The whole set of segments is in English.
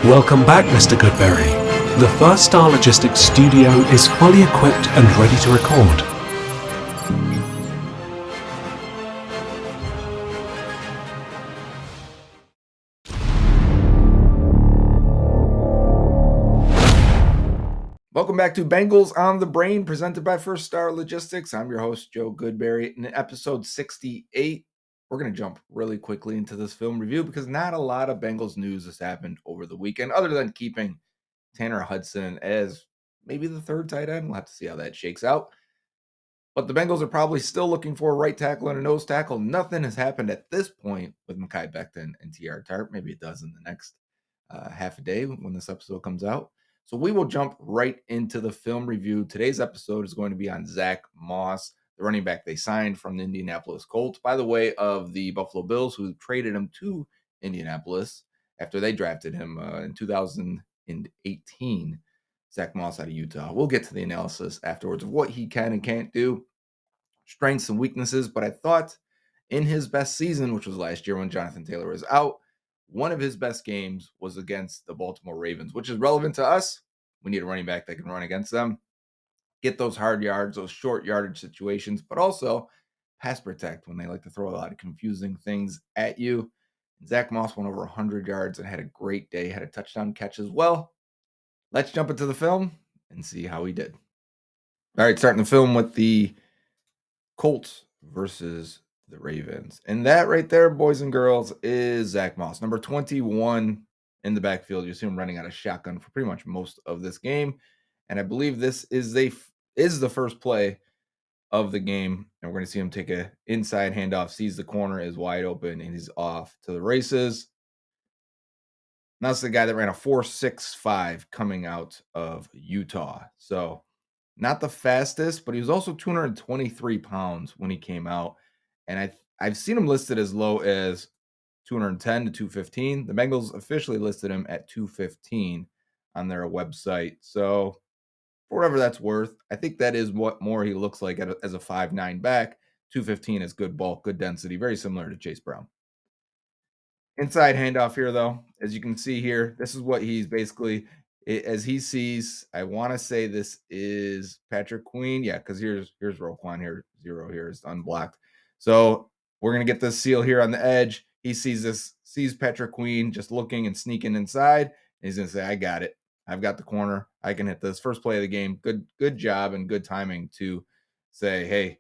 Welcome back, Mr. Goodberry. The First Star Logistics studio is fully equipped and ready to record. Welcome back to Bengals on the Brain, presented by First Star Logistics. I'm your host, Joe Goodberry. In episode 68, we're going to jump really quickly into this film review because not a lot of Bengals news has happened over the weekend, other than keeping Tanner Hudson as maybe the third tight end. We'll have to see how that shakes out. But the Bengals are probably still looking for a right tackle and a nose tackle. Nothing has happened at this point with Mekhi Becton and T.R. Tart. Maybe it does in the next half a day when this episode comes out. So we will jump right into the film review. Today's episode is going to be on Zack Moss, the running back they signed from the Indianapolis Colts, by the way, of the Buffalo Bills, who traded him to Indianapolis after they drafted him in 2018. Zack Moss out of Utah. We'll get to the analysis afterwards of what he can and can't do, strengths and weaknesses. But I thought in his best season, which was last year when Jonathan Taylor was out, one of his best games was against the Baltimore Ravens, which is relevant to us. We need a running back that can run against them, get those hard yards, those short yardage situations, but also pass protect when they like to throw a lot of confusing things at you. Zack Moss went over 100 yards and had a great day, had a touchdown catch as well. Let's jump into the film and see how he did. All right, starting the film with the Colts versus the Ravens. And that right there, boys and girls, is Zack Moss, number 21 in the backfield. You see him running out of shotgun for pretty much most of this game. And I believe this is the first play of the game. And we're going to see him take a inside handoff, sees the corner is wide open, and he's off to the races. And that's the guy that ran a 4.65 coming out of Utah. So not the fastest, but he was also 223 pounds when he came out. And I've seen him listed as low as 210 to 215. The Bengals officially listed him at 215 on their website. So for whatever that's worth, I think that is what more he looks like as a 5'9 back. 215 is good bulk, good density, very similar to Chase Brown. Inside handoff here, though, as you can see here, this is what he's basically, as he sees. I want to say this is Patrick Queen. Yeah, because here's Roquan here, 0 here is unblocked. So we're going to get this seal here on the edge. He sees Patrick Queen just looking and sneaking inside. And he's going to say, I got it. I've got the corner. I can hit this. First play of the game. Good job and good timing to say, hey,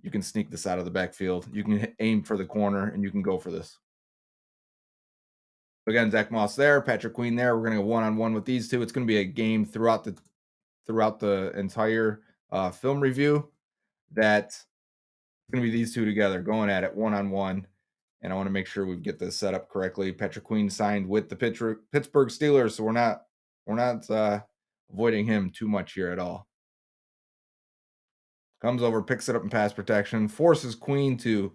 you can sneak this out of the backfield. You can aim for the corner and you can go for this. Again, Zack Moss there, Patrick Queen there. We're going to go one-on-one with these two. It's going to be a game throughout the entire film review that's going to be these two together going at it one-on-one. And I want to make sure we get this set up correctly. Patrick Queen signed with the Pittsburgh Steelers, so we're not avoiding him too much here at all. Comes over, picks it up in pass protection, forces Queen to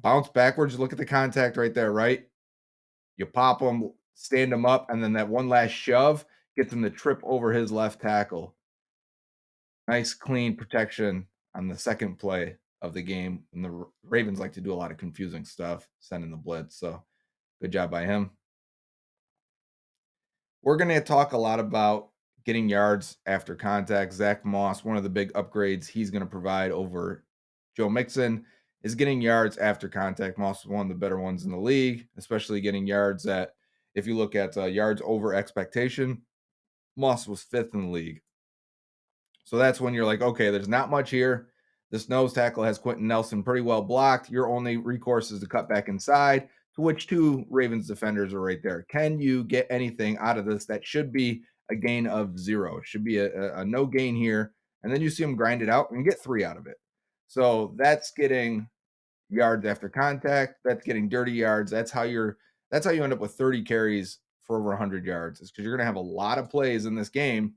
bounce backwards. Look at the contact right there, right? You pop him, stand him up, and then that one last shove gets him to trip over his left tackle. Nice, clean protection on the second play of the game. And the Ravens like to do a lot of confusing stuff, sending the blitz. So good job by him. We're going to talk a lot about getting yards after contact. Zack Moss, one of the big upgrades he's going to provide over Joe Mixon is getting yards after contact. Moss is one of the better ones in the league, especially getting yards at, if you look at yards over expectation, Moss was 5th in the league. So that's when you're like, okay, there's not much here. This nose tackle has Quentin Nelson pretty well blocked. Your only recourse is to cut back inside, to which 2 Ravens defenders are right there. Can you get anything out of this? That should be a gain of 0. It should be a no gain here. And then you see him grind it out and get 3 out of it. So that's getting yards after contact. That's getting dirty yards. That's how you end up with 30 carries for over 100 yards. It's because you're going to have a lot of plays in this game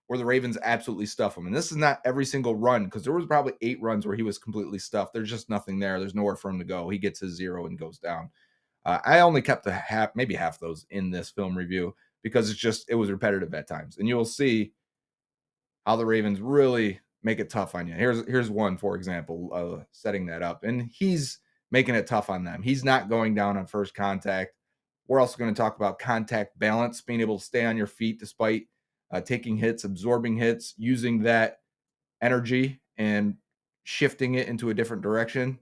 where the Ravens absolutely stuff him. And this is not every single run, because there was probably 8 runs where he was completely stuffed. There's just nothing there. There's nowhere for him to go. He gets his 0 and goes down. I only kept maybe half those in this film review because it was repetitive at times. And you'll see how the Ravens really make it tough on you. Here's one, for example, setting that up. And he's making it tough on them. He's not going down on first contact. We're also going to talk about contact balance, being able to stay on your feet despite taking hits, absorbing hits, using that energy and shifting it into a different direction.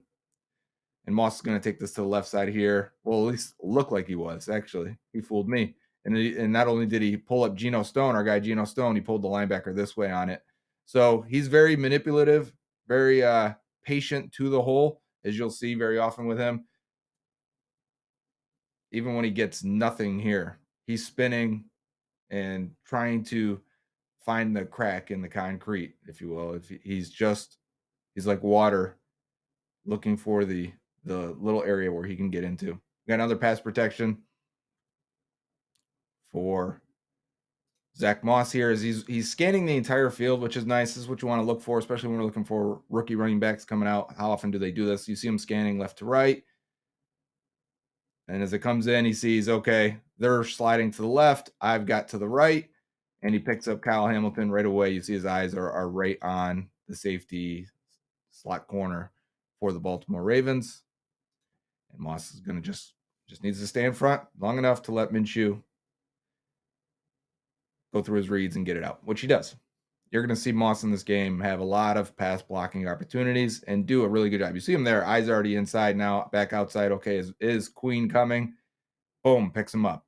And Moss is going to take this to the left side here. Well, at least look like he was. Actually, he fooled me. And not only did he pull up Geno Stone, our guy Geno Stone, he pulled the linebacker this way on it. So he's very manipulative, very patient to the hole, as you'll see very often with him. Even when he gets nothing here, he's spinning and trying to find the crack in the concrete, if you will. If he's like water looking for the little area where he can get into. Got another pass protection for Zack Moss here as he's scanning the entire field, which is nice. This is what you want to look for, especially when we're looking for rookie running backs coming out. How often do they do this? You see him scanning left to right. And as it comes in, he sees, okay, they're sliding to the left. I've got to the right. And he picks up Kyle Hamilton right away. You see his eyes are right on the safety slot corner for the Baltimore Ravens. And Moss is going to just needs to stay in front long enough to let Minshew go through his reads and get it out, which he does. You're going to see Moss in this game have a lot of pass blocking opportunities and do a really good job. You see him there, eyes already inside now, back outside. Okay, is Queen coming? Boom, picks him up.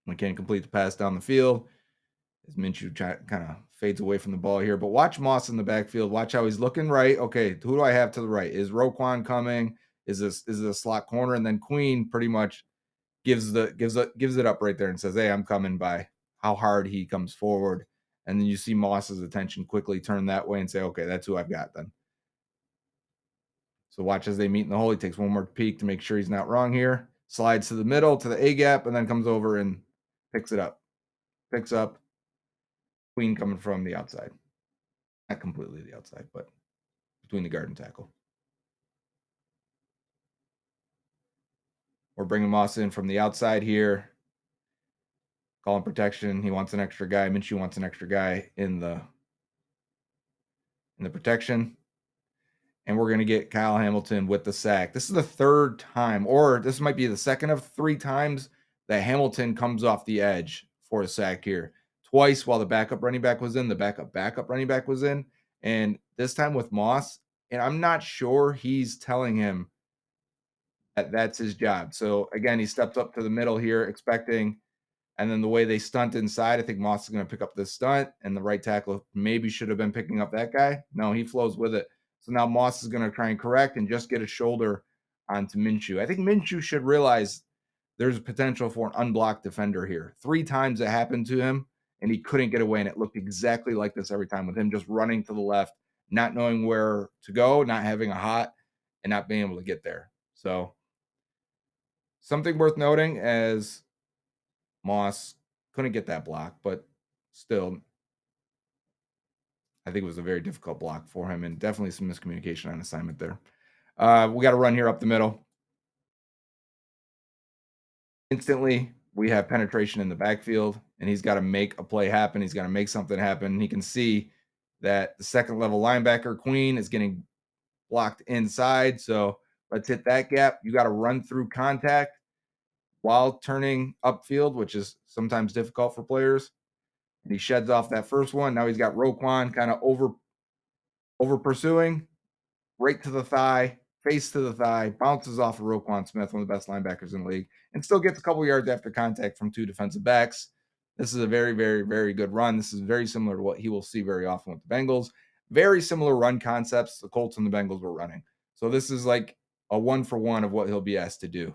McCain complete the pass down the field as Minshew kind of fades away from the ball here. But watch Moss in the backfield. Watch how he's looking right. Okay, who do I have to the right? Is Roquan coming? Is it a slot corner? And then Queen pretty much gives it up right there and says, "Hey, I'm coming," by how hard he comes forward. And then you see Moss's attention quickly turn that way and say, "Okay, that's who I've got then." So watch as they meet in the hole. He takes one more peek to make sure he's not wrong here. Slides to the middle to the A gap and then comes over and picks it up. Picks up Queen coming from the outside. Not completely the outside, but between the guard and tackle. We're bringing Moss in from the outside here. Calling protection. He wants an extra guy. Minshew wants an extra guy in the protection. And we're going to get Kyle Hamilton with the sack. This is the third time, or this might be the second of 3 times that Hamilton comes off the edge for a sack here. Twice while the backup running back was in, the backup running back was in. And this time with Moss, and I'm not sure he's telling him that that's his job. So again, he steps up to the middle here, expecting, and then the way they stunt inside, I think Moss is going to pick up this stunt, and the right tackle maybe should have been picking up that guy. No, he flows with it. So now Moss is going to try and correct and just get a shoulder onto Minshew. I think Minshew should realize there's potential for an unblocked defender here. 3 times it happened to him, and he couldn't get away, and it looked exactly like this every time with him just running to the left, not knowing where to go, not having a hot, and not being able to get there. So something worth noting as Moss couldn't get that block, but still, I think it was a very difficult block for him and definitely some miscommunication on assignment there. We got to run here up the middle. Instantly, we have penetration in the backfield, and he's got to make a play happen. He's got to make something happen. He can see that the second level linebacker, Queen, is getting blocked inside. So let's hit that gap. You got to run through contact while turning upfield, which is sometimes difficult for players. And he sheds off that first one. Now he's got Roquan kind of over pursuing, right to the thigh, face to the thigh, bounces off of Roquan Smith, one of the best linebackers in the league, and still gets a couple yards after contact from 2 defensive backs. This is a very, very, very good run. This is very similar to what he will see very often with the Bengals. Very similar run concepts the Colts and the Bengals were running. So this is like a 1-for-1 of what he'll be asked to do.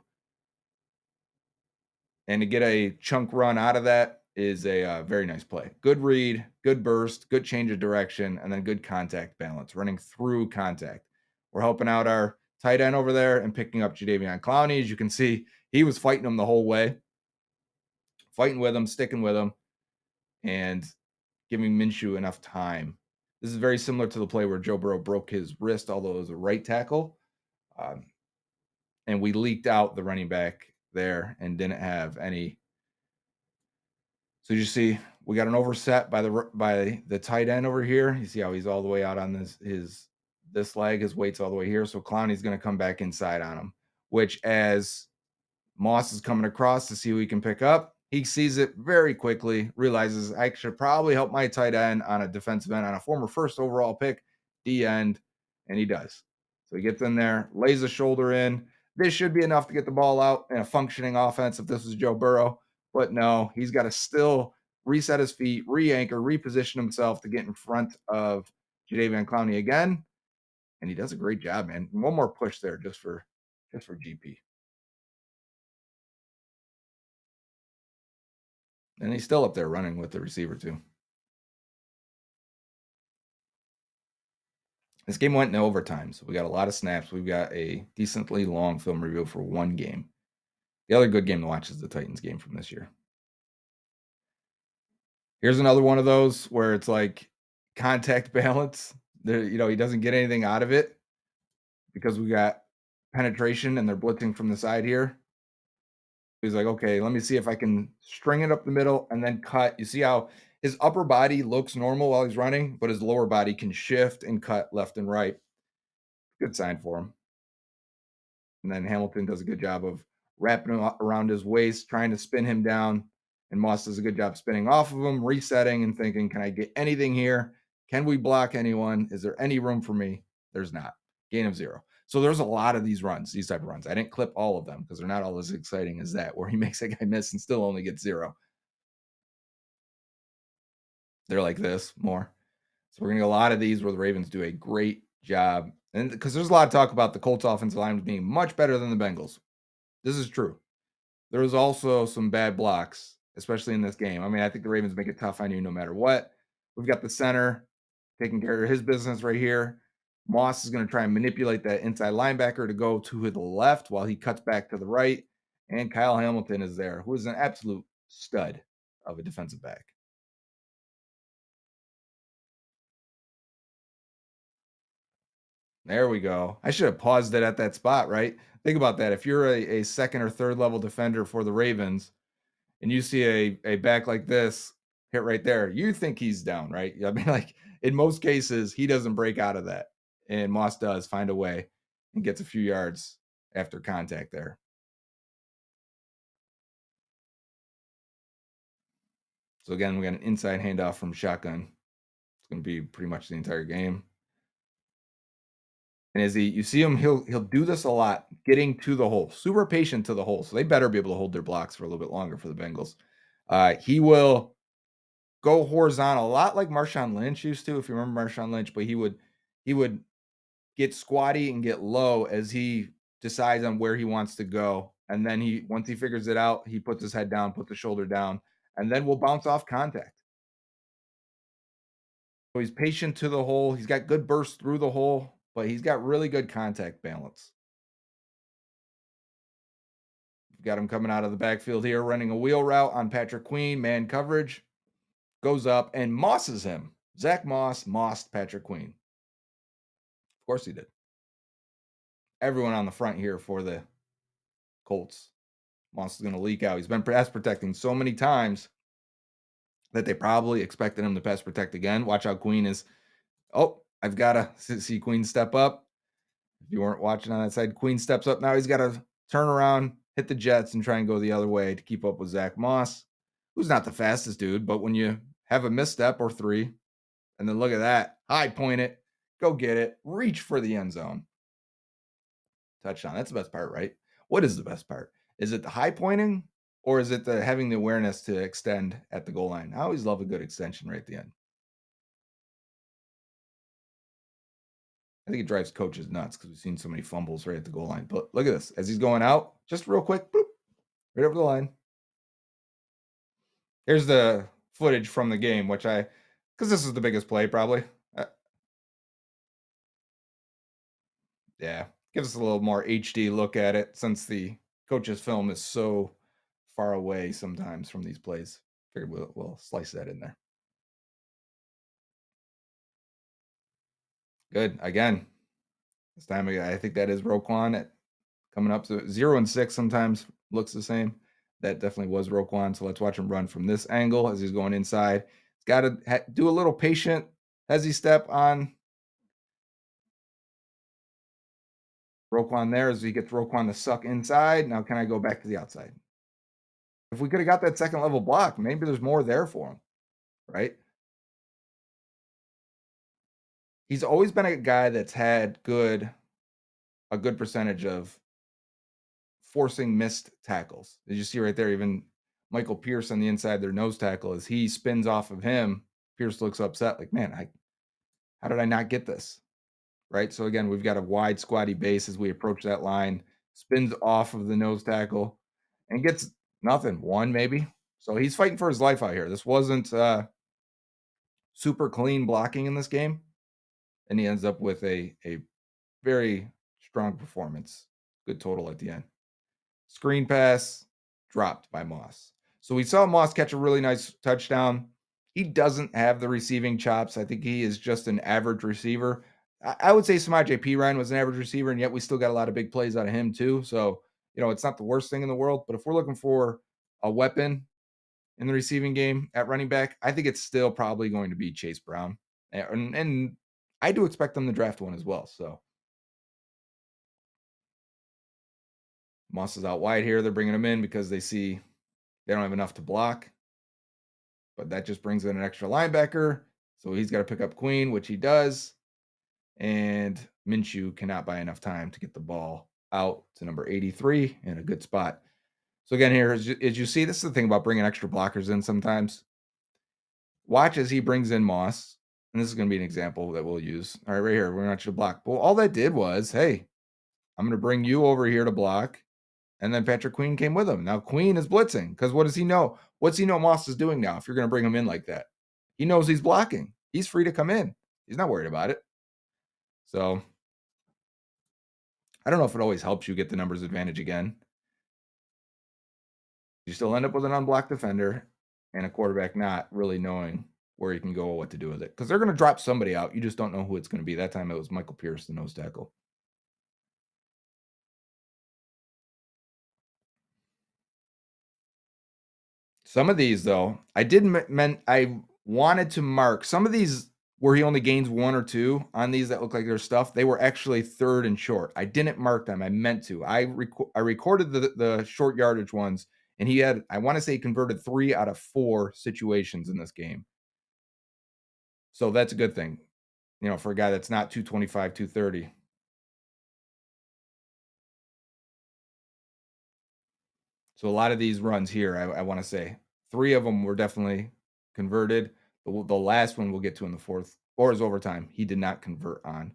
And to get a chunk run out of that is a very nice play. Good read, good burst, good change of direction, and then good contact balance, running through contact. We're helping out our tight end over there and picking up Jadeveon Clowney. As you can see, he was fighting him the whole way, fighting with him, sticking with him, and giving Minshew enough time. This is very similar to the play where Joe Burrow broke his wrist, although it was a right tackle. And we leaked out the running back there and didn't have any. So you see, we got an overset by the tight end over here. You see how he's all the way out on this leg. His weight's all the way here. So Clowney's going to come back inside on him, which as Moss is coming across to see who he can pick up. He sees it very quickly, realizes I should probably help my tight end on a defensive end on a former first overall pick, D end, and he does. So he gets in there, lays a shoulder in. This should be enough to get the ball out in a functioning offense if this was Joe Burrow. But no, he's got to still reset his feet, re-anchor, reposition himself to get in front of Jadeveon Clowney again. And he does a great job, man. One more push there just for GP. And he's still up there running with the receiver too. This game went in overtime, so we got a lot of snaps. We've got a decently long film review for one game. The other good game to watch is the Titans game from this year. Here's another one of those where it's like contact balance. There, he doesn't get anything out of it because we got penetration and they're blitzing from the side here. He's like, okay, let me see if I can string it up the middle and then cut. You see how his upper body looks normal while he's running, but his lower body can shift and cut left and right. Good sign for him. And then Hamilton does a good job of wrapping him around his waist, trying to spin him down. And Moss does a good job spinning off of him, resetting and thinking, can I get anything here? Can we block anyone? Is there any room for me? There's not. Gain of 0. So there's a lot of these runs, these type of runs. I didn't clip all of them because they're not all as exciting as that, where he makes a guy miss and still only gets 0. They're like this more. So we're going to get a lot of these where the Ravens do a great job. And because there's a lot of talk about the Colts offensive line being much better than the Bengals. This is true. There was also some bad blocks, especially in this game. I mean, I think the Ravens make it tough on you no matter what. We've got the center taking care of his business right here. Moss is going to try and manipulate that inside linebacker to go to the left while he cuts back to the right. And Kyle Hamilton is there, who is an absolute stud of a defensive back. There we go. I should have paused it at that spot, right? Think about that. If you're a second or third level defender for the Ravens, and you see a back like this hit right there, you think he's down, right? I mean, like in most cases, he doesn't break out of that. And Moss does find a way and gets a few yards after contact there. So again, we got an inside handoff from shotgun. It's going to be pretty much the entire game. And as you see him, he'll do this a lot, getting to the hole, super patient to the hole. So they better be able to hold their blocks for a little bit longer for the Bengals. He will go horizontal, a lot like Marshawn Lynch used to, if you remember Marshawn Lynch, but he would get squatty and get low as he decides on where he wants to go. And then once he figures it out, he puts his head down, puts the shoulder down, and then we'll bounce off contact. So he's patient to the hole. He's got good bursts through the hole, but he's got really good contact balance. We've got him coming out of the backfield here, running a wheel route on Patrick Queen, man coverage. Goes up and mosses him. Zack Moss mossed Patrick Queen. Of course he did. Everyone on the front here for the Colts. Moss is going to leak out. He's been pass protecting so many times that they probably expected him to pass protect again. Watch out, Queen is. Oh, I've got to see Queen step up. If you weren't watching on that side, Queen steps up. Now he's got to turn around, hit the Jets, and try and go the other way to keep up with Zack Moss, who's not the fastest dude. But when you have a misstep or 3, and then look at that, high point it, go get it, reach for the end zone. Touchdown. That's the best part, right? What is the best part? Is it the high pointing or is it the having the awareness to extend at the goal line? I always love a good extension right at the end. I think it drives coaches nuts because we've seen so many fumbles right at the goal line. But look at this. As he's going out, just real quick, boop, right over the line. Here's the footage from the game, because this is the biggest play probably. Yeah, gives us a little more HD look at it since the coach's film is so far away sometimes from these plays. Figured we'll slice that in there. Good. Again, this time I think that is Roquan coming up. So 0 and 6 sometimes looks the same. That definitely was Roquan. So let's watch him run from this angle as he's going inside. He's got to do a little patient hezzy step on Roquan there as he gets Roquan to suck inside. Now, can I go back to the outside? If we could have got that second level block, maybe there's more there for him, right? He's always been a guy that's had a good percentage of forcing missed tackles. Did you see right there? Even Michael Pierce on the inside, their nose tackle, as he spins off of him, Pierce looks upset, like, man, how did I not get this? Right. So again, we've got a wide squatty base as we approach that line, spins off of the nose tackle and gets nothing, one maybe. So he's fighting for his life out here. This wasn't super clean blocking in this game. And he ends up with a very strong performance. Good total at the end. Screen pass dropped by Moss. So we saw Moss catch a really nice touchdown. He doesn't have the receiving chops. I think he is just an average receiver. I would say Samaje Perine was an average receiver, and yet we still got a lot of big plays out of him too. So, it's not the worst thing in the world. But if we're looking for a weapon in the receiving game at running back, I think it's still probably going to be Chase Brown. And I do expect them to draft one as well. So Moss is out wide here. They're bringing him in because they see they don't have enough to block. But that just brings in an extra linebacker. So he's got to pick up Queen, which he does. And Minshew cannot buy enough time to get the ball out to number 83 in a good spot. So again, here, as you see, this is the thing about bringing extra blockers in sometimes. Watch as he brings in Moss. And this is going to be an example that we'll use. All right, right here, we're not going to block. Well, all that did was, hey, I'm going to bring you over here to block. And then Patrick Queen came with him. Now Queen is blitzing because what does he know? What's he know Moss is doing now if you're going to bring him in like that? He knows he's blocking. He's free to come in. He's not worried about it. So I don't know if it always helps you get the numbers advantage again. You still end up with an unblocked defender and a quarterback not really knowing where he can go or what to do with it. Because they're going to drop somebody out. You just don't know who it's going to be. That time it was Michael Pierce, the nose tackle. Some of these, though, I wanted to mark some of these where he only gains one or two on these that look like their stuff. They were actually third and short. I didn't mark them. I meant to. I recorded the short yardage ones, and I want to say he converted 3 out of 4 situations in this game. So that's a good thing, for a guy that's not 225, 230. So a lot of these runs here, I want to say 3 of them were definitely converted. The last one we'll get to in the fourth or his overtime, he did not convert on,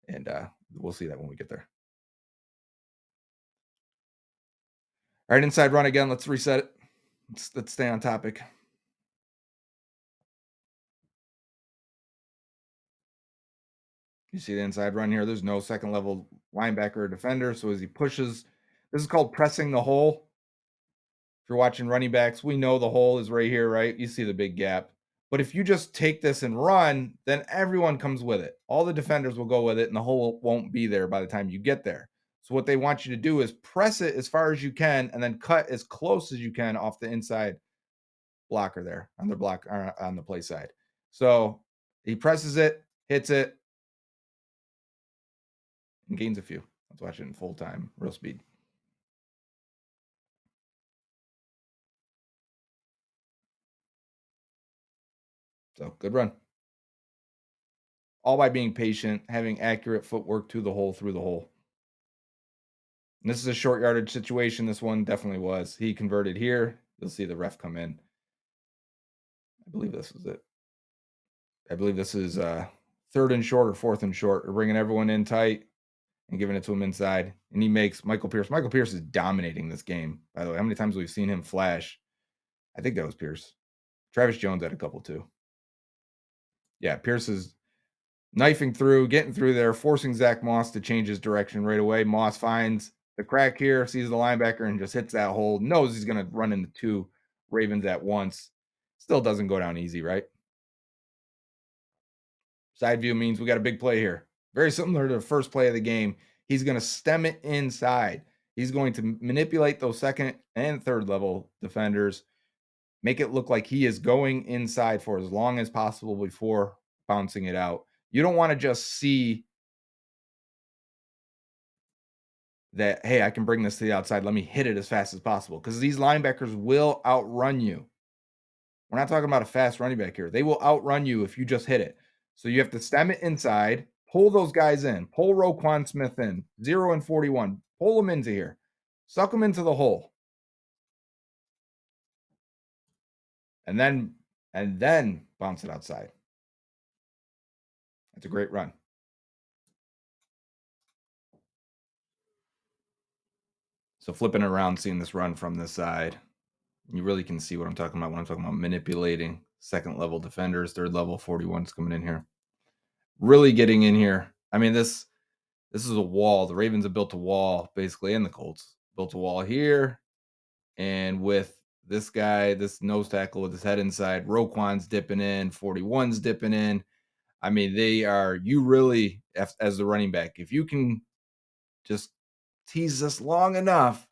and we'll see that when we get there. All right, inside run again. Let's reset it. Let's stay on topic. You see the inside run here. There's no second level linebacker or defender. So as he pushes, this is called pressing the hole. If you're watching running backs, we know the hole is right here, right? You see the big gap. But if you just take this and run, then everyone comes with it. All the defenders will go with it, and the hole won't be there by the time you get there. So what they want you to do is press it as far as you can, and then cut as close as you can off the inside blocker there on the block on the play side. So he presses it, hits it, and gains a few. Let's watch it in full time, real speed. So good run. All by being patient, having accurate footwork to the hole, through the hole. And this is a short yardage situation. This one definitely was. He converted here. You'll see the ref come in. I believe this is it. I believe this is third and short or fourth and short. We're bringing everyone in tight and giving it to him inside. And he makes Michael Pierce. Michael Pierce is dominating this game, by the way. How many times we've seen him flash? I think that was Pierce. Travis Jones had a couple too. Yeah, Pierce is knifing through, getting through there, forcing Zack Moss to change his direction right away. Moss finds the crack here, sees the linebacker, and just hits that hole. Knows he's going to run into 2 Ravens at once. Still doesn't go down easy, right? Side view means we got a big play here. Very similar to the first play of the game. He's going to stem it inside. He's going to manipulate those second and third level defenders, make it look like he is going inside for as long as possible before bouncing it out. You don't want to just see that, hey, I can bring this to the outside. Let me hit it as fast as possible because these linebackers will outrun you. We're not talking about a fast running back here. They will outrun you if you just hit it. So you have to stem it inside, pull those guys in, pull Roquan Smith in, 0 and 41, pull them into here, suck them into the hole, and then bounce it outside. That's a great run. So flipping it around, seeing this run from this side, you really can see what I'm talking about when I'm talking about manipulating second level defenders, third level 41's coming in here. Really getting in here. I mean, this is a wall. The Ravens have built a wall, basically, and the Colts built a wall here. And with this guy, this nose tackle with his head inside, Roquan's dipping in, 41's dipping in. I mean, you really, as the running back, if you can just tease this long enough,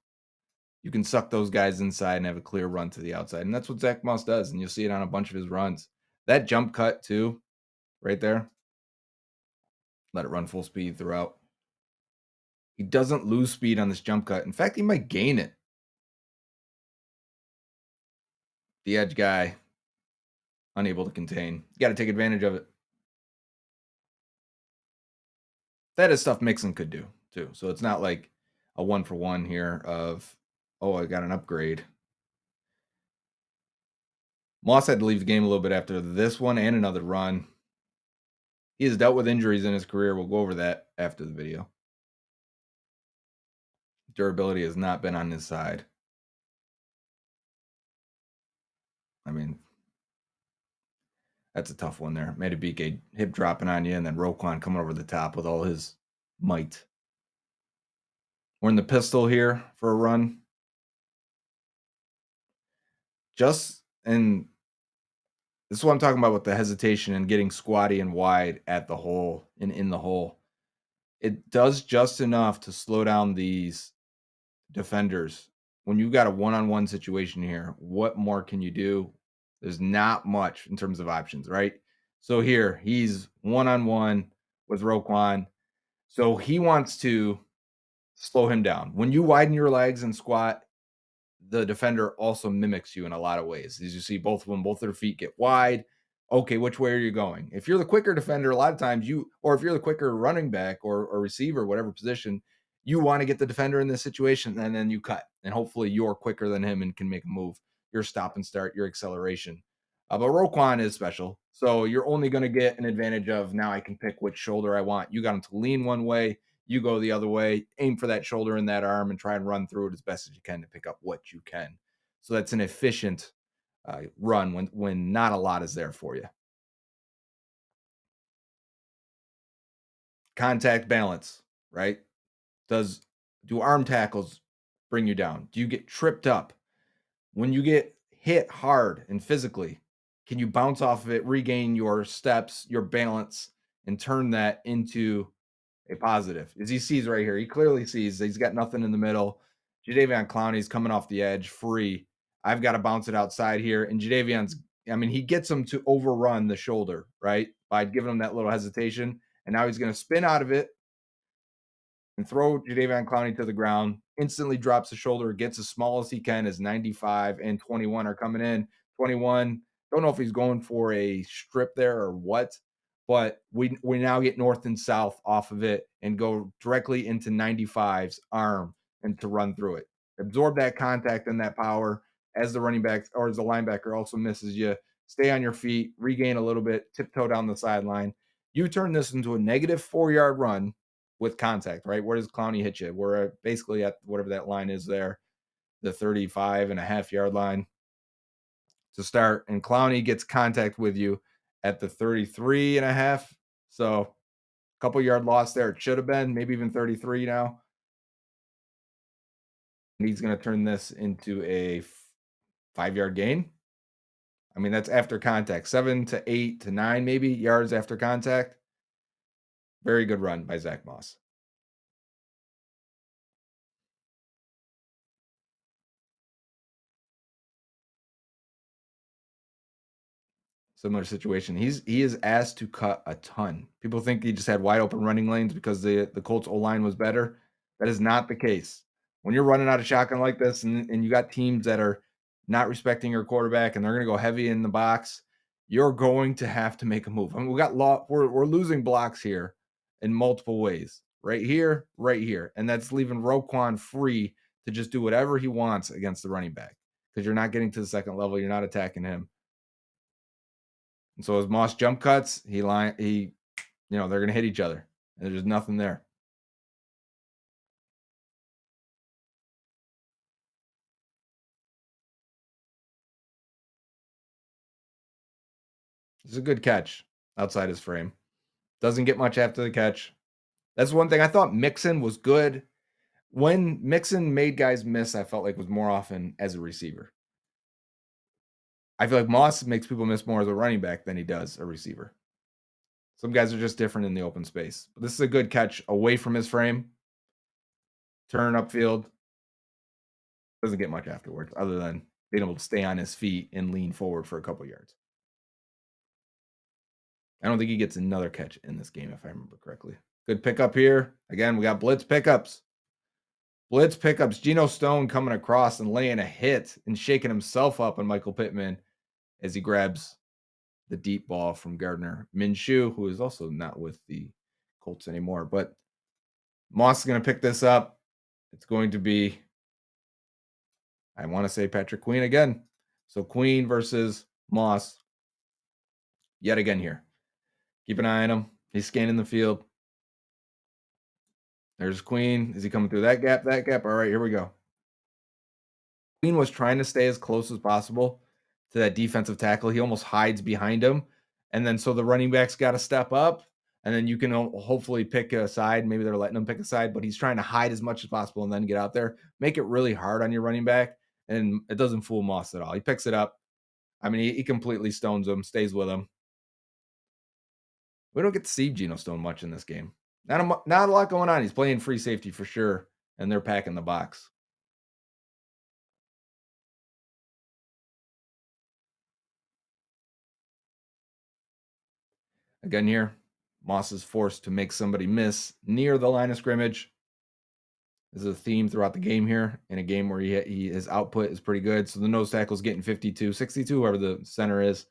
you can suck those guys inside and have a clear run to the outside. And that's what Zack Moss does. And you'll see it on a bunch of his runs. That jump cut, too, right there. Let it run full speed throughout. He doesn't lose speed on this jump cut. In fact, he might gain it. The edge guy, unable to contain. You got to take advantage of it. That is stuff Mixon could do, too. So it's not like a 1-for-1 here of, oh, I got an upgrade. Moss had to leave the game a little bit after this one and another run. He has dealt with injuries in his career. We'll go over that after the video. Durability has not been on his side. I mean, that's a tough one there. Madubuike hip dropping on you, and then Roquan coming over the top with all his might. We're in the pistol here for a run. And this is what I'm talking about with the hesitation and getting squatty and wide at the hole and in the hole. It does just enough to slow down these defenders. When you've got a one-on-one situation here, what more can you do? There's not much in terms of options, right? So here, he's one-on-one with Roquan. So he wants to slow him down. When you widen your legs and squat, the defender also mimics you in a lot of ways. As you see, both of them, both their feet get wide. Okay, which way are you going? If you're the quicker defender, a lot of times or if you're the quicker running back or receiver, whatever position, you want to get the defender in this situation, and then you cut. And hopefully you're quicker than him and can make a move. Your stop and start, your acceleration. But Roquan is special. So you're only going to get an advantage of now I can pick which shoulder I want. You got him to lean one way, you go the other way, aim for that shoulder and that arm, and try and run through it as best as you can to pick up what you can. So that's an efficient run when not a lot is there for you. Contact balance, right? Do arm tackles bring you down? Do you get tripped up? When you get hit hard and physically, can you bounce off of it, regain your steps, your balance, and turn that into a positive? As he sees right here, he clearly sees he's got nothing in the middle. Jadeveon Clowney's coming off the edge free. I've got to bounce it outside here. And he gets him to overrun the shoulder, right? By giving him that little hesitation. And now he's going to spin out of it and throw Jadeveon Clowney to the ground, instantly drops the shoulder, gets as small as he can as 95 and 21 are coming in. 21, don't know if he's going for a strip there or what, but we now get north and south off of it and go directly into 95's arm and to run through it. Absorb that contact and that power as the running back or as the linebacker also misses you. Stay on your feet, regain a little bit, tiptoe down the sideline. You turn this into a negative 4-yard run with contact, right? Where does Clowney hit you? We're basically at whatever that line is there, the 35.5-yard line to start. And Clowney gets contact with you at the 33.5. So a couple yard loss there. It should have been maybe even 33 now. And he's going to turn this into a 5-yard gain. I mean, that's after contact, 7 to 8 to 9 maybe yards after contact. Very good run by Zack Moss. Similar situation. He is asked to cut a ton. People think he just had wide open running lanes because the Colts O line was better. That is not the case. When you're running out of shotgun like this and you got teams that are not respecting your quarterback and they're going to go heavy in the box, you're going to have to make a move. I mean, we're losing blocks here in multiple ways. Right here. And that's leaving Roquan free to just do whatever he wants against the running back because you're not getting to the second level, you're not attacking him. And so as Moss jump cuts, they're going to hit each other. And there's nothing there. It's a good catch outside his frame. Doesn't get much after the catch. That's one thing I thought Mixon was good. When Mixon made guys miss, I felt like was more often as a receiver. I feel like Moss makes people miss more as a running back than he does a receiver. Some guys are just different in the open space. But this is a good catch away from his frame. Turn upfield. Doesn't get much afterwards other than being able to stay on his feet and lean forward for a couple yards. I don't think he gets another catch in this game, if I remember correctly. Good pickup here. Again, we got blitz pickups. Blitz pickups. Geno Stone coming across and laying a hit and shaking himself up on Michael Pittman as he grabs the deep ball from Gardner Minshew, who is also not with the Colts anymore. But Moss is going to pick this up. It's going to be, I want to say Patrick Queen again. So Queen versus Moss yet again here. Keep an eye on him. He's scanning the field. There's Queen. Is he coming through that gap? That gap? All right, here we go. Queen was trying to stay as close as possible to that defensive tackle. He almost hides behind him. And then so the running back's got to step up. And then you can hopefully pick a side. Maybe they're letting him pick a side, but he's trying to hide as much as possible and then get out there. Make it really hard on your running back. And it doesn't fool Moss at all. He picks it up. I mean, he completely stones him, stays with him. We don't get to see Geno Stone much in this game. Not a lot going on. He's playing free safety for sure, and they're packing the box. Again here, Moss is forced to make somebody miss near the line of scrimmage. This is a theme throughout the game here, in a game where his output is pretty good. So the nose tackle is getting 52, 62, whoever the center is.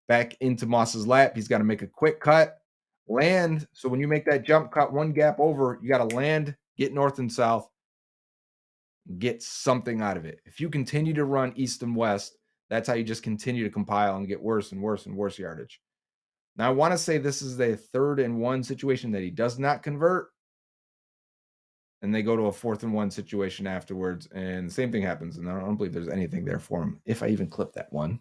Back into Moss's lap. He's got to make a quick cut, land. So when you make that jump cut one gap over, you got to land, get north and south, get something out of it. If you continue to run east and west, that's how you just continue to compile and get worse and worse and worse yardage. Now, I want to say this is a 3rd and 1 situation that he does not convert. And they go to a 4th and 1 situation afterwards. And the same thing happens. And I don't believe there's anything there for him. If I even clip that one.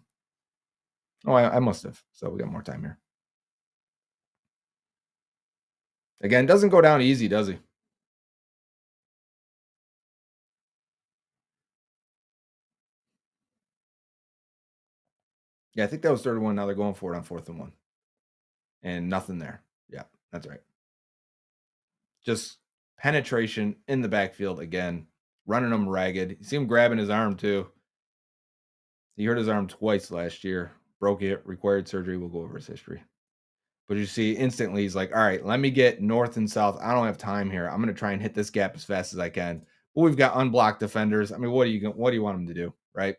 Oh, I must have. So we got more time here. Again, doesn't go down easy, does he? Yeah, I think that was 3rd and 1. Now they're going for it on 4th and 1. And nothing there. Yeah, that's right. Just penetration in the backfield again, running him ragged. You see him grabbing his arm too. He hurt his arm twice last year, broke it, required surgery. We'll go over his history. But you see instantly he's like, all right, let me get north and south. I don't have time here. I'm going to try and hit this gap as fast as I can. But we've got unblocked defenders. I mean, what do you want them to do, right?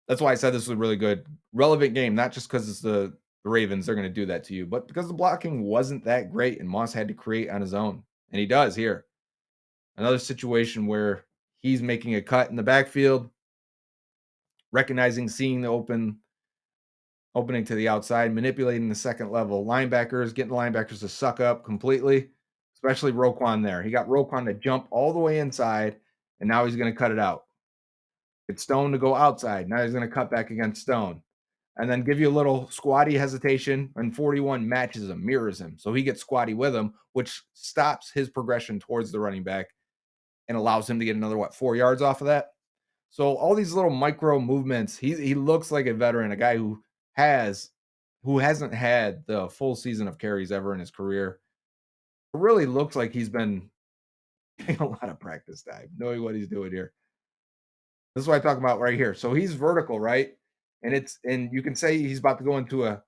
That's why I said this was a really good, relevant game, not just because it's the Ravens, they're going to do that to you, but because the blocking wasn't that great and Moss had to create on his own. And he does here. Another situation where he's making a cut in the backfield, recognizing, seeing the opening to the outside, manipulating the second level linebackers, getting the linebackers to suck up completely, especially Roquan there. He got Roquan to jump all the way inside, and now he's going to cut it out. Get Stone to go outside. Now he's going to cut back against Stone. And then give you a little squatty hesitation, and 41 matches him, mirrors him. So he gets squatty with him, which stops his progression towards the running back and allows him to get another, 4 yards off of that. So all these little micro movements, he looks like a veteran, a guy who hasn't had the full season of carries ever in his career. It really looks like he's been getting a lot of practice time, knowing what he's doing here. This is what I talk about right here. So he's vertical, right? And you can say he's about to go into a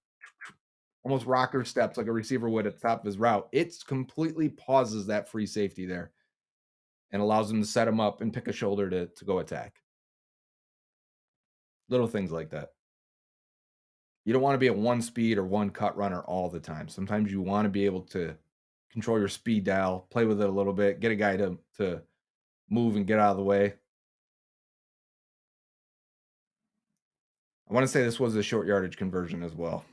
almost rocker steps like a receiver would at the top of his route. It completely pauses that free safety there and allows him to set him up and pick a shoulder to go attack. Little things like that. You don't want to be a one speed or one cut runner all the time. Sometimes you want to be able to control your speed dial, play with it a little bit, get a guy to move and get out of the way. I want to say this was a short yardage conversion as well.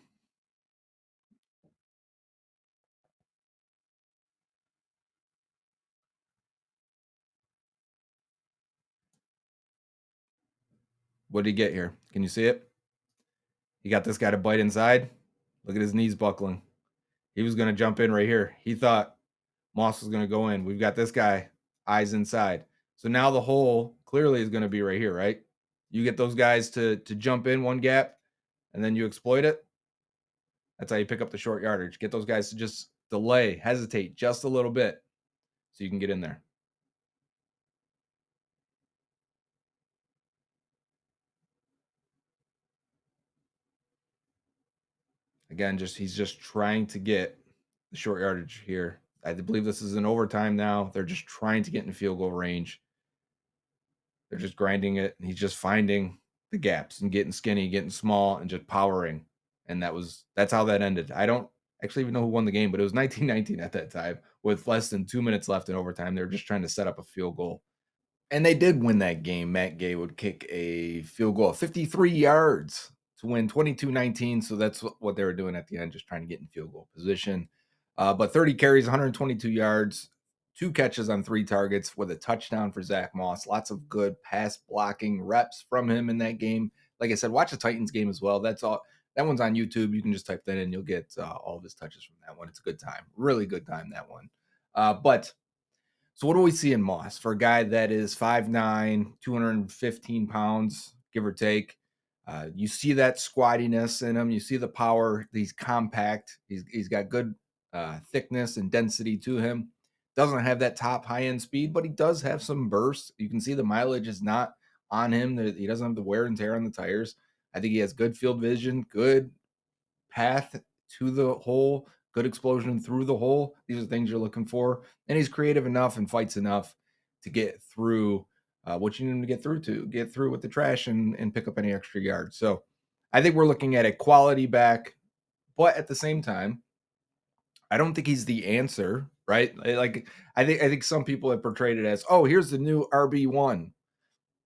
What did he get here? Can you see it? He got this guy to bite inside. Look at his knees buckling. He was going to jump in right here. He thought Moss was going to go in. We've got this guy, eyes inside. So now the hole clearly is going to be right here, right? You get those guys to jump in one gap and then you exploit it. That's how you pick up the short yardage. Get those guys to just delay, hesitate just a little bit so you can get in there. Again, he's just trying to get the short yardage here. I believe this is in overtime now. They're just trying to get in field goal range. They're just grinding it, and he's just finding the gaps and getting skinny, getting small, and just powering. And that's how that ended. I don't actually even know who won the game, but it was 19-19 at that time with less than 2 minutes left in overtime. They were just trying to set up a field goal. And they did win that game. Matt Gay would kick a field goal of 53 yards to win 22-19. So that's what they were doing at the end, just trying to get in field goal position. But 30 carries, 122 yards, 2 catches on 3 targets with a touchdown for Zack Moss. Lots of good pass blocking reps from him in that game. Like I said, watch the Titans game as well. That's all. That one's on YouTube. You can just type that in. You'll get all of his touches from that one. It's a good time. Really good time, that one. But so what do we see in Moss for a guy that is 5'9", 215 pounds, give or take? You see that squattiness in him. You see the power. He's compact. He's got good thickness and density to him. Doesn't have that top high end speed, but he does have some bursts. You can see the mileage is not on him. He doesn't have the wear and tear on the tires. I think he has good field vision, good path to the hole, good explosion through the hole. These are things you're looking for. And he's creative enough and fights enough to get through what you need him to get through with the trash and pick up any extra yards. So I think we're looking at a quality back, but at the same time, I don't think he's the answer, right? Like I think some people have portrayed it as, oh, here's the new RB1.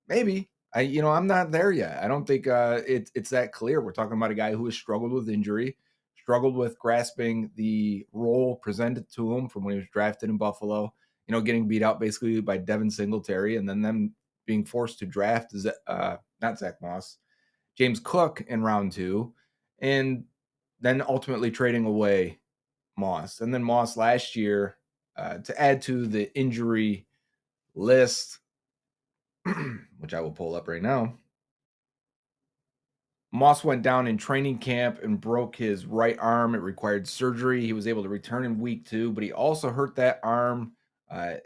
Maybe. I'm not there yet. I don't think it's that clear. We're talking about a guy who has struggled with injury, struggled with grasping the role presented to him from when he was drafted in Buffalo. Getting beat out basically by Devin Singletary, and then them being forced to draft not Zack Moss, James Cook in round 2, and then ultimately trading away Moss, and then Moss last year to add to the injury list, which I will pull up right now. Moss went down in training camp and broke his right arm. It required surgery. He was able to return in week 2, but he also hurt that arm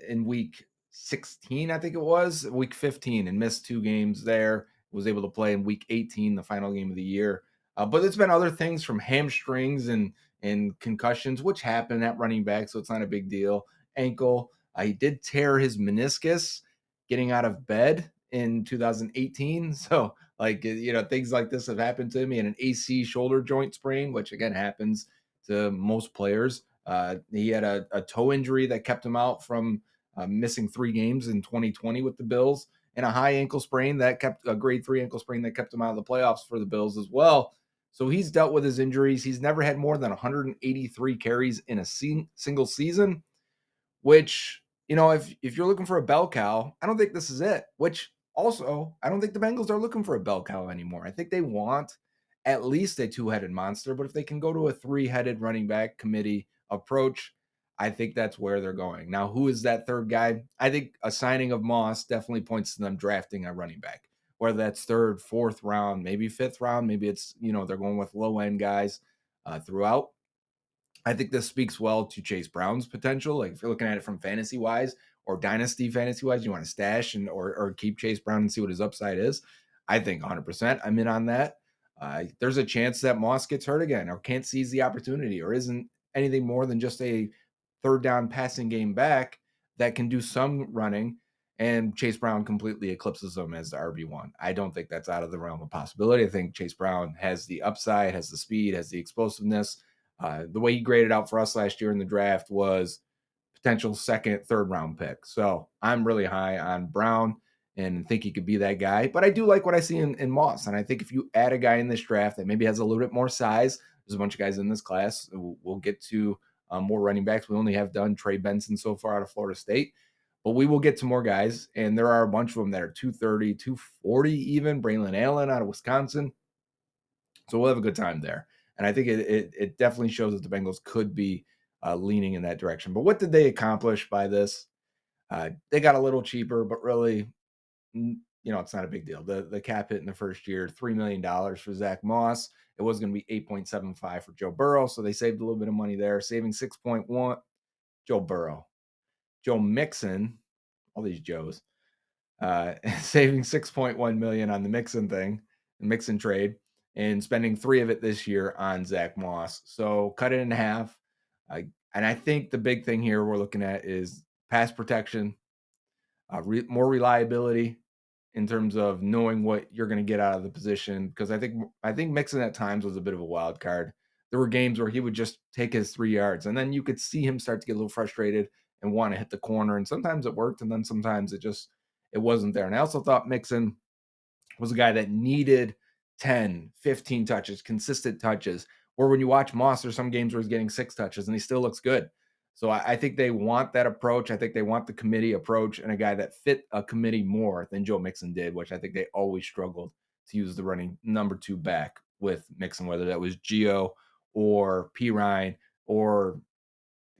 in week 16, I think it was, week 15, and missed 2 games there. Was able to play in week 18, the final game of the year. But it's been other things from hamstrings and concussions, which happen at running back, so it's not a big deal. Ankle. He did tear his meniscus getting out of bed in 2018. So things like this have happened to me, and an AC shoulder joint sprain, which again happens to most players. He had a toe injury that kept him out from missing 3 games in 2020 with the Bills, and a high ankle sprain that kept a grade 3 ankle sprain that kept him out of the playoffs for the Bills as well. So he's dealt with his injuries. He's never had more than 183 carries in a single season, which, if you're looking for a bell cow, I don't think this is it. Which also, I don't think the Bengals are looking for a bell cow anymore. I think they want at least a 2-headed monster, but if they can go to a 3-headed running back committee approach, I think that's where they're going. Now, who is that third guy? I think a signing of Moss definitely points to them drafting a running back, whether that's 3rd, 4th round, maybe 5th round, maybe it's, they're going with low end guys throughout. I think this speaks well to Chase Brown's potential. Like if you're looking at it from fantasy wise or dynasty fantasy wise, you want to stash or keep Chase Brown and see what his upside is. I think 100% I'm in on that. There's a chance that Moss gets hurt again or can't seize the opportunity or isn't anything more than just a third down passing game back that can do some running, and Chase Brown completely eclipses him as the RB1. I don't think that's out of the realm of possibility. I think Chase Brown has the upside, has the speed, has the explosiveness. The way he graded out for us last year in the draft was potential second, third round pick. So I'm really high on Brown and think he could be that guy. But I do like what I see in Moss. And I think if you add a guy in this draft that maybe has a little bit more size, there's a bunch of guys in this class. We'll get to more running backs. We only have done Trey Benson so far out of Florida State, but we will get to more guys. And there are a bunch of them that are 230, 240 even. Braylon Allen out of Wisconsin. So we'll have a good time there. And I think it definitely shows that the Bengals could be leaning in that direction. But what did they accomplish by this? They got a little cheaper, but really, it's not a big deal. The cap hit in the first year, $3 million for Zack Moss. It was going to be 8.75 for Joe Burrow. So they saved a little bit of money there, saving 6.1. Joe Burrow, Joe Mixon, all these Joes, saving 6.1 million on the Mixon thing, the Mixon trade, and spending 3 of it this year on Zack Moss. So cut it in half. And I think the big thing here we're looking at is pass protection, more reliability in terms of knowing what you're going to get out of the position. Because I think Mixon at times was a bit of a wild card. There were games where he would just take his 3 yards, and then you could see him start to get a little frustrated and want to hit the corner. And sometimes it worked, and then sometimes it wasn't there. And I also thought Mixon was a guy that needed 10, 15 touches, consistent touches, or when you watch Moss, there's some games where he's getting 6 touches and he still looks good. So I think they want that approach. I think they want the committee approach and a guy that fit a committee more than Joe Mixon did, which I think they always struggled to use the running number 2 back with Mixon, whether that was Gio or P. Ryan or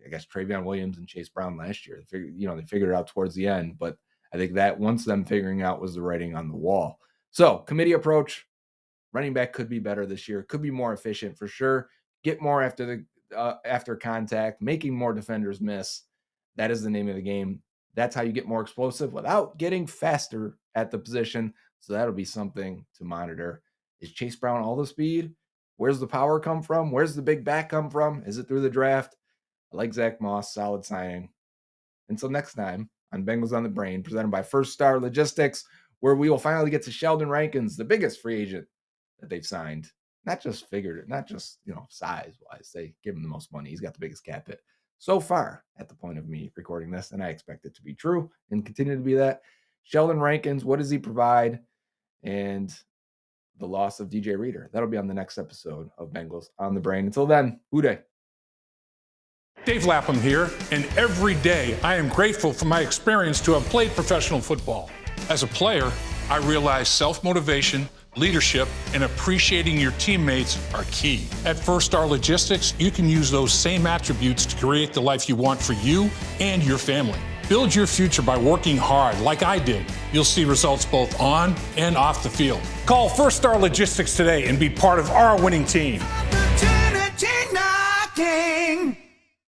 I guess Travion Williams and Chase Brown last year. They figured it out towards the end, but I think that once them figuring out was the writing on the wall. So committee approach, running back could be better this year, could be more efficient for sure. Get more after contact, making more defenders miss. That is the name of the game. That's how you get more explosive without getting faster at the position. So that'll be something to monitor. Is Chase Brown all the speed? Where's the power come from? Where's the big back come from? Is it through the draft? I like Zack Moss, solid signing. Until next time on Bengals on the Brain, presented by First Star Logistics, where we will finally get to Sheldon Rankins, the biggest free agent that they've signed. Not just size-wise. They give him the most money. He's got the biggest cap hit so far at the point of me recording this, and I expect it to be true and continue to be that. Sheldon Rankins, what does he provide? And the loss of DJ Reader. That'll be on the next episode of Bengals on the Brain. Until then, Houday. Dave Lapham here, and every day I am grateful for my experience to have played professional football. As a player, I realized self-motivation, leadership, and appreciating your teammates are key. At First Star Logistics, you can use those same attributes to create the life you want for you and your family. Build your future by working hard like I did. You'll see results both on and off the field. Call First Star Logistics today and be part of our winning team. Opportunity knocking.